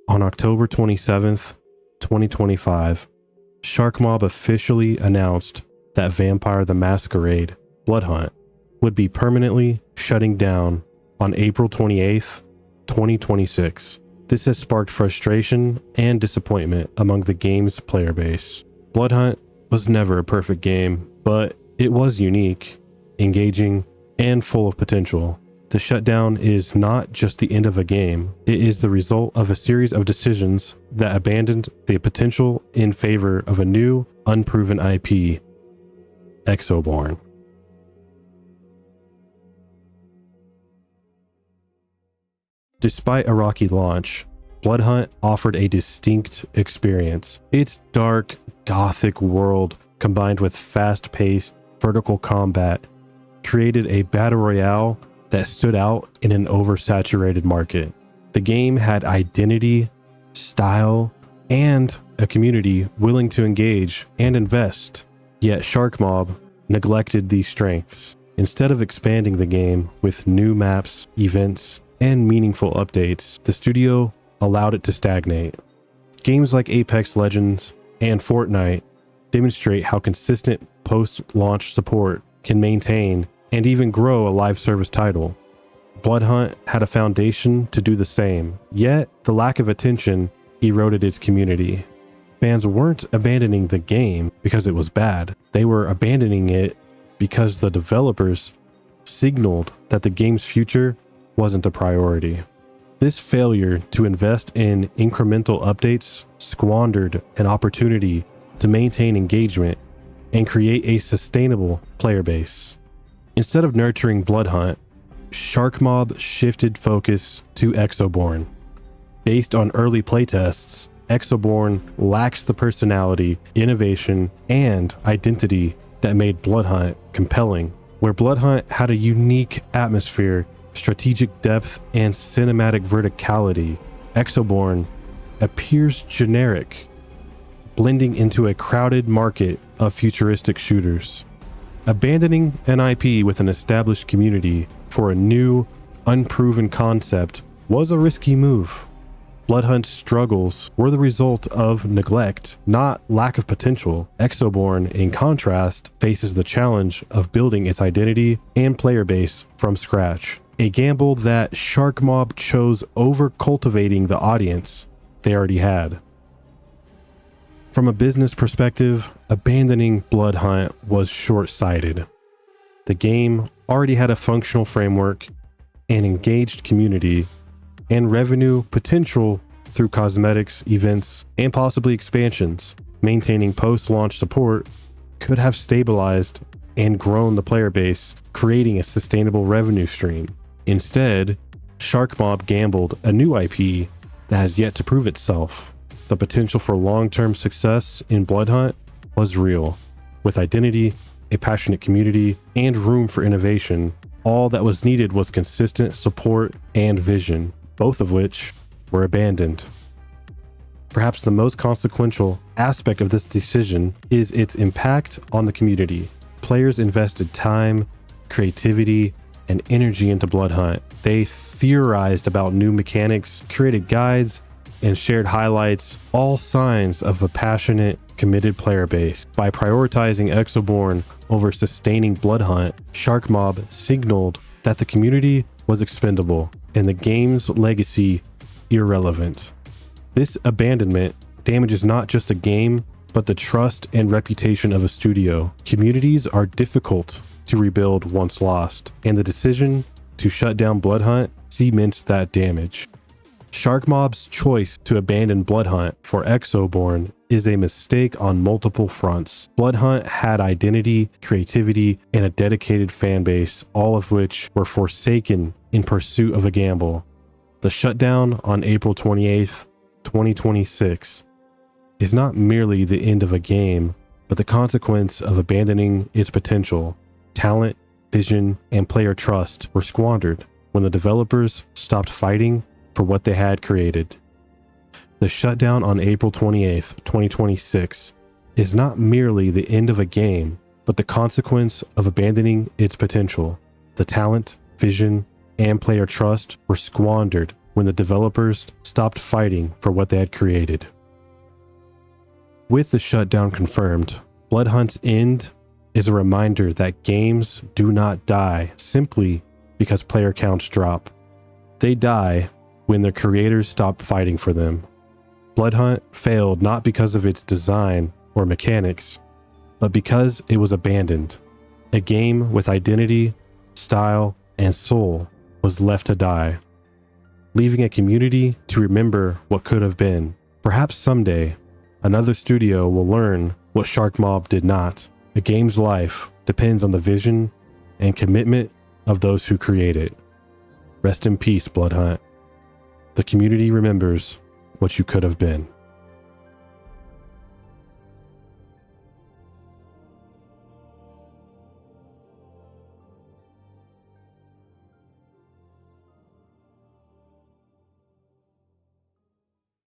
On October 27th, 2025, Sharkmob officially announced that Vampire the Masquerade Bloodhunt would be permanently shutting down on April 28th, 2026. This has sparked frustration and disappointment among the game's player base. Bloodhunt was never a perfect game, but it was unique, engaging, and full of potential. The shutdown is not just the end of a game, it is the result of a series of decisions that abandoned the potential in favor of a new, unproven IP, Exobourne. Despite a rocky launch, Bloodhunt offered a distinct experience. Its dark, gothic world, combined with fast-paced, vertical combat, created a battle royale that stood out in an oversaturated market. The game had identity, style, and a community willing to engage and invest. Yet Sharkmob neglected these strengths. Instead of expanding the game with new maps, events, and meaningful updates, the studio allowed it to stagnate. Games like Apex Legends and Fortnite demonstrate how consistent post-launch support can maintain and even grow a live service title. Bloodhunt had a foundation to do the same, yet the lack of attention eroded its community. Fans weren't abandoning the game because it was bad. They were abandoning it because the developers signaled that the game's future wasn't a priority. This failure to invest in incremental updates squandered an opportunity to maintain engagement and create a sustainable player base. Instead of nurturing Bloodhunt, Sharkmob shifted focus to Exobourne. Based on early playtests, Exobourne lacks the personality, innovation, and identity that made Bloodhunt compelling. Where Bloodhunt had a unique atmosphere, strategic depth, and cinematic verticality, Exobourne appears generic, blending into a crowded market of futuristic shooters. Abandoning an IP with an established community for a new, unproven concept was a risky move. Bloodhunt's struggles were the result of neglect, not lack of potential. Exobourne, in contrast, faces the challenge of building its identity and player base from scratch. A gamble that Sharkmob chose over cultivating the audience they already had. From a business perspective, abandoning Bloodhunt was short-sighted. The game already had a functional framework, an engaged community, and revenue potential through cosmetics, events, and possibly expansions. Maintaining post-launch support could have stabilized and grown the player base, creating a sustainable revenue stream. Instead, Sharkmob gambled a new IP that has yet to prove itself. The potential for long-term success in Bloodhunt was real. With identity, a passionate community, and room for innovation, all that was needed was consistent support and vision, both of which were abandoned. Perhaps the most consequential aspect of this decision is its impact on the community. Players invested time, creativity, and energy into Bloodhunt. They theorized about new mechanics, created guides, and shared highlights, all signs of a passionate, committed player base. By prioritizing Exobourne over sustaining Bloodhunt, Sharkmob signaled that the community was expendable and the game's legacy irrelevant. This abandonment damages not just a game, but the trust and reputation of a studio. Communities are difficult to rebuild once lost, and the decision to shut down Bloodhunt cements that damage. Sharkmob's choice to abandon Bloodhunt for Exobourne is a mistake on multiple fronts. Bloodhunt had identity, creativity, and a dedicated fan base, all of which were forsaken in pursuit of a gamble. The shutdown on April 28th, 2026 is not merely the end of a game, but the consequence of abandoning its potential. Talent, vision, and player trust were squandered when the developers stopped fighting for what they had created. The shutdown on April 28th, 2026 is not merely the end of a game, but the consequence of abandoning its potential. The talent, vision, and player trust were squandered when the developers stopped fighting for what they had created. With the shutdown confirmed, Bloodhunt's end is a reminder that games do not die simply because player counts drop. They die when their creators stop fighting for them. Bloodhunt failed not because of its design or mechanics, but because it was abandoned. A game with identity, style, and soul was left to die, leaving a community to remember what could have been. Perhaps someday, another studio will learn what Sharkmob did not. A game's life depends on the vision and commitment of those who create it. Rest in peace, Bloodhunt. The community remembers what you could have been.